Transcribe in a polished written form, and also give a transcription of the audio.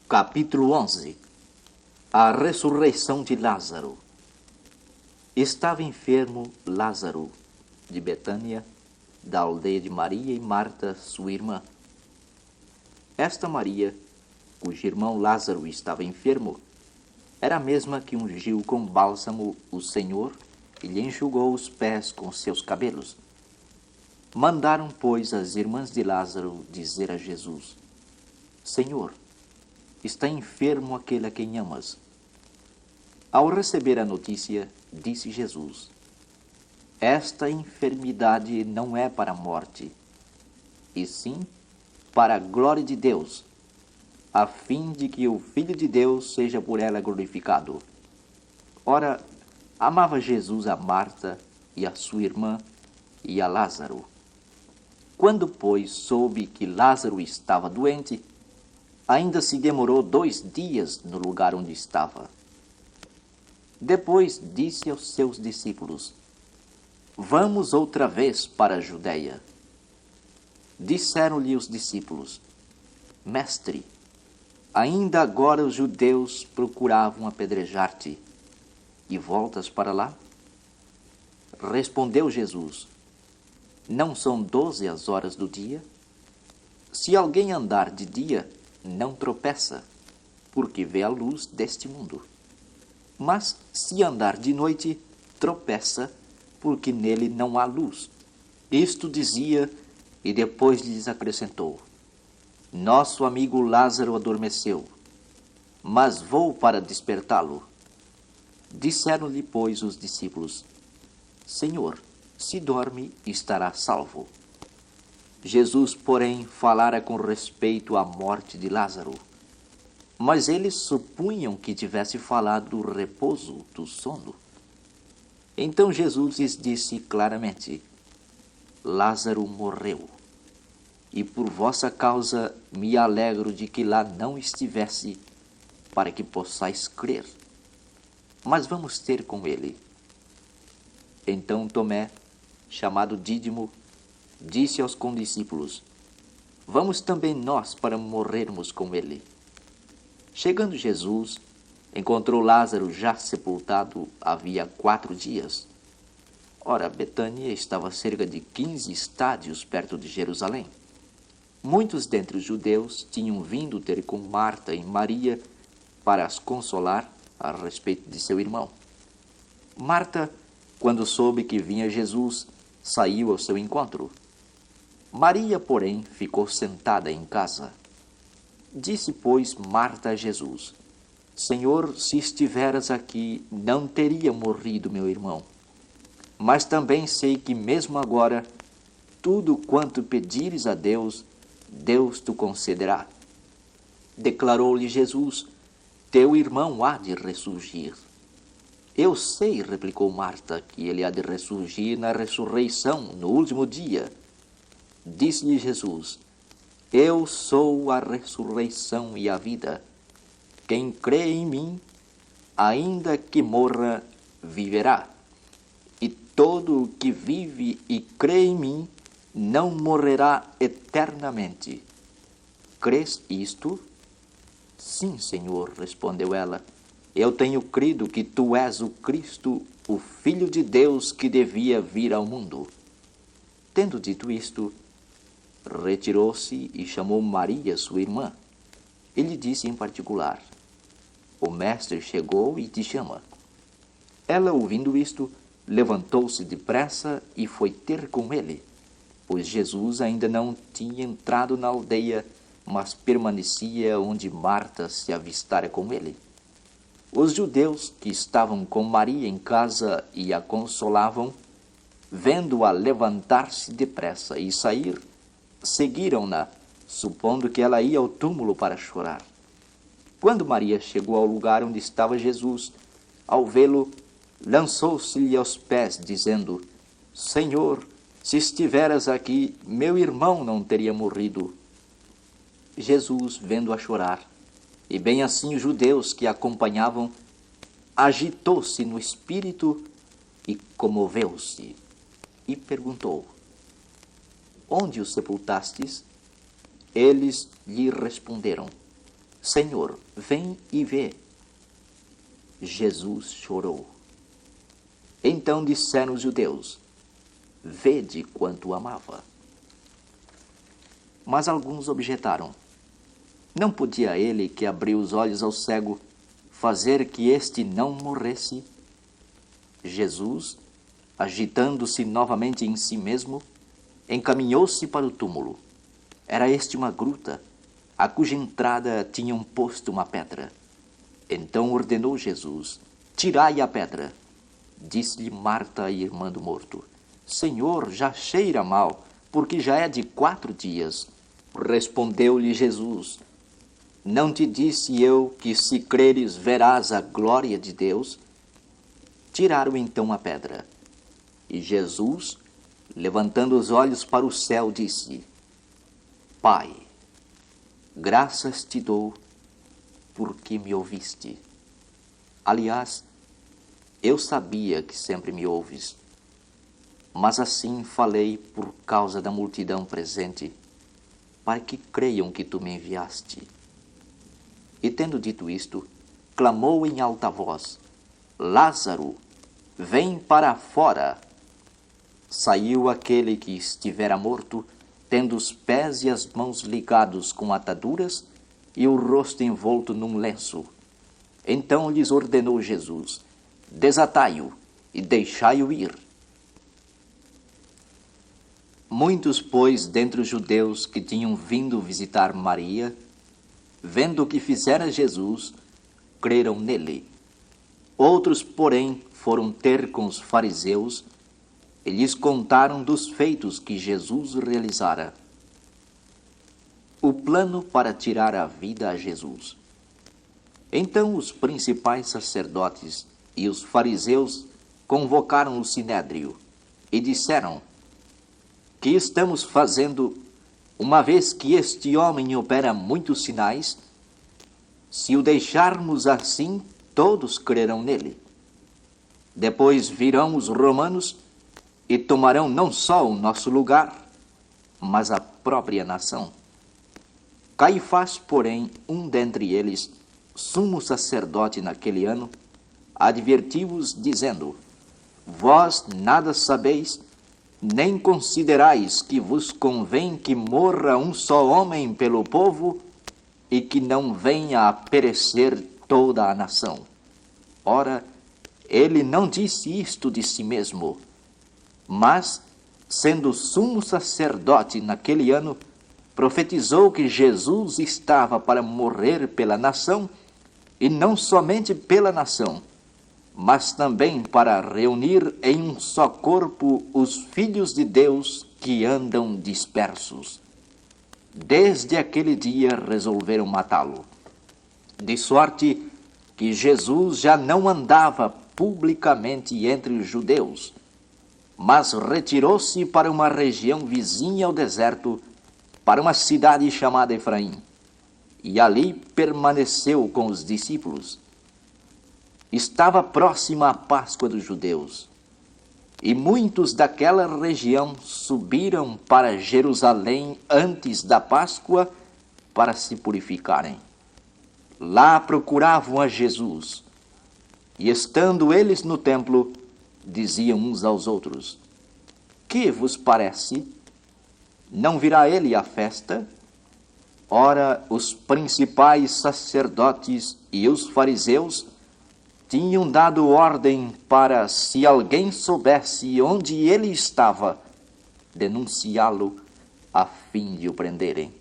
Capítulo 11. A ressurreição de Lázaro. Estava enfermo Lázaro, de Betânia, da aldeia de Maria e Marta, sua irmã. Esta Maria, cujo irmão Lázaro estava enfermo, era a mesma que ungiu com bálsamo o Senhor e lhe enxugou os pés com seus cabelos. Mandaram, pois, as irmãs de Lázaro dizer a Jesus: Senhor, está enfermo aquele a quem amas. Ao receber a notícia, disse Jesus: Esta enfermidade não é para a morte, e sim para a glória de Deus, a fim de que o Filho de Deus seja por ela glorificado. Ora, amava Jesus a Marta e a sua irmã e a Lázaro. Quando, pois, soube que Lázaro estava doente, ainda se demorou 2 dias no lugar onde estava. Depois disse aos seus discípulos: Vamos outra vez para a Judeia. Disseram-lhe os discípulos: Mestre, ainda agora os judeus procuravam apedrejar-te, e voltas para lá? Respondeu Jesus: Não são 12 as horas do dia? Se alguém andar de dia, não tropeça, porque vê a luz deste mundo. Mas se andar de noite, tropeça, porque nele não há luz. Isto dizia, e depois lhes acrescentou: Nosso amigo Lázaro adormeceu, mas vou para despertá-lo. Disseram-lhe, pois, os discípulos: Senhor, se dorme, estará salvo. Jesus, porém, falara com respeito à morte de Lázaro, mas eles supunham que tivesse falado do repouso, do sono. Então Jesus lhes disse claramente: Lázaro morreu, e por vossa causa me alegro de que lá não estivesse, para que possais crer. Mas vamos ter com ele. Então Tomé, chamado Dídimo, disse aos condiscípulos: Vamos também nós para morrermos com ele. Chegando Jesus, encontrou Lázaro já sepultado havia 4 dias. Ora, Betânia estava a cerca de 15 estádios perto de Jerusalém. Muitos dentre os judeus tinham vindo ter com Marta e Maria para as consolar a respeito de seu irmão. Marta, quando soube que vinha Jesus, saiu ao seu encontro. Maria, porém, ficou sentada em casa. Disse, pois, Marta a Jesus: Senhor, se estiveras aqui, não teria morrido meu irmão. Mas também sei que mesmo agora, tudo quanto pedires a Deus, Deus te concederá. Declarou-lhe Jesus: Teu irmão há de ressurgir. Eu sei, replicou Marta, que ele há de ressurgir na ressurreição, no último dia. Disse-lhe Jesus: Eu sou a ressurreição e a vida. Quem crê em mim, ainda que morra, viverá. E todo o que vive e crê em mim, não morrerá eternamente. Crês isto? Sim, Senhor, respondeu ela. Eu tenho crido que tu és o Cristo, o Filho de Deus que devia vir ao mundo. Tendo dito isto, retirou-se e chamou Maria, sua irmã. Ele disse em particular: O mestre chegou e te chama. Ela, ouvindo isto, levantou-se depressa e foi ter com ele, pois Jesus ainda não tinha entrado na aldeia, mas permanecia onde Marta se avistara com ele. Os judeus que estavam com Maria em casa e a consolavam, vendo-a levantar-se depressa e sair, seguiram-na, supondo que ela ia ao túmulo para chorar. Quando Maria chegou ao lugar onde estava Jesus, ao vê-lo, lançou-se-lhe aos pés, dizendo: Senhor, se estiveras aqui, meu irmão não teria morrido. Jesus, vendo-a chorar, e bem assim os judeus que a acompanhavam, agitou-se no espírito e comoveu-se, e perguntou: Onde o sepultastes? Eles lhe responderam: Senhor, vem e vê. Jesus chorou. Então disseram os judeus: vede quanto amava. Mas alguns objetaram: não podia ele, que abriu os olhos ao cego, fazer que este não morresse? Jesus, agitando-se novamente em si mesmo, encaminhou-se para o túmulo. Era este uma gruta, a cuja entrada tinham posto uma pedra. Então ordenou Jesus: tirai a pedra. Disse-lhe Marta, a irmã do morto: Senhor, já cheira mal, porque já é de 4 dias. Respondeu-lhe Jesus: não te disse eu que, se creres, verás a glória de Deus? Tiraram então a pedra. E Jesus, levantando os olhos para o céu, disse: Pai, graças te dou, porque me ouviste. Aliás, eu sabia que sempre me ouves, mas assim falei por causa da multidão presente, para que creiam que tu me enviaste. E tendo dito isto, clamou em alta voz: Lázaro, vem para fora. Saiu aquele que estivera morto, tendo os pés e as mãos ligados com ataduras e o rosto envolto num lenço. Então lhes ordenou Jesus: desatai-o e deixai-o ir. Muitos, pois, dentre os judeus que tinham vindo visitar Maria, vendo o que fizera Jesus, creram nele. Outros, porém, foram ter com os fariseus e lhes contaram dos feitos que Jesus realizara. O plano para tirar a vida a Jesus. Então os principais sacerdotes e os fariseus convocaram o sinédrio e disseram: que estamos fazendo, uma vez que este homem opera muitos sinais? Se o deixarmos assim, todos crerão nele. Depois virão os romanos e tomarão não só o nosso lugar, mas a própria nação. Caifás, porém, um dentre eles, sumo sacerdote naquele ano, advertiu-os, dizendo: vós nada sabeis, nem considerais que vos convém que morra um só homem pelo povo e que não venha a perecer toda a nação. Ora, ele não disse isto de si mesmo, mas, sendo sumo sacerdote naquele ano, profetizou que Jesus estava para morrer pela nação, e não somente pela nação, mas também para reunir em um só corpo os filhos de Deus que andam dispersos. Desde aquele dia resolveram matá-lo, de sorte que Jesus já não andava publicamente entre os judeus, mas retirou-se para uma região vizinha ao deserto, para uma cidade chamada Efraim, e ali permaneceu com os discípulos. Estava próxima a Páscoa dos judeus, e muitos daquela região subiram para Jerusalém antes da Páscoa para se purificarem. Lá procuravam a Jesus, e estando eles no templo, diziam uns aos outros: que vos parece? Não virá ele à festa? Ora, os principais sacerdotes e os fariseus tinham dado ordem para, se alguém soubesse onde ele estava, denunciá-lo a fim de o prenderem.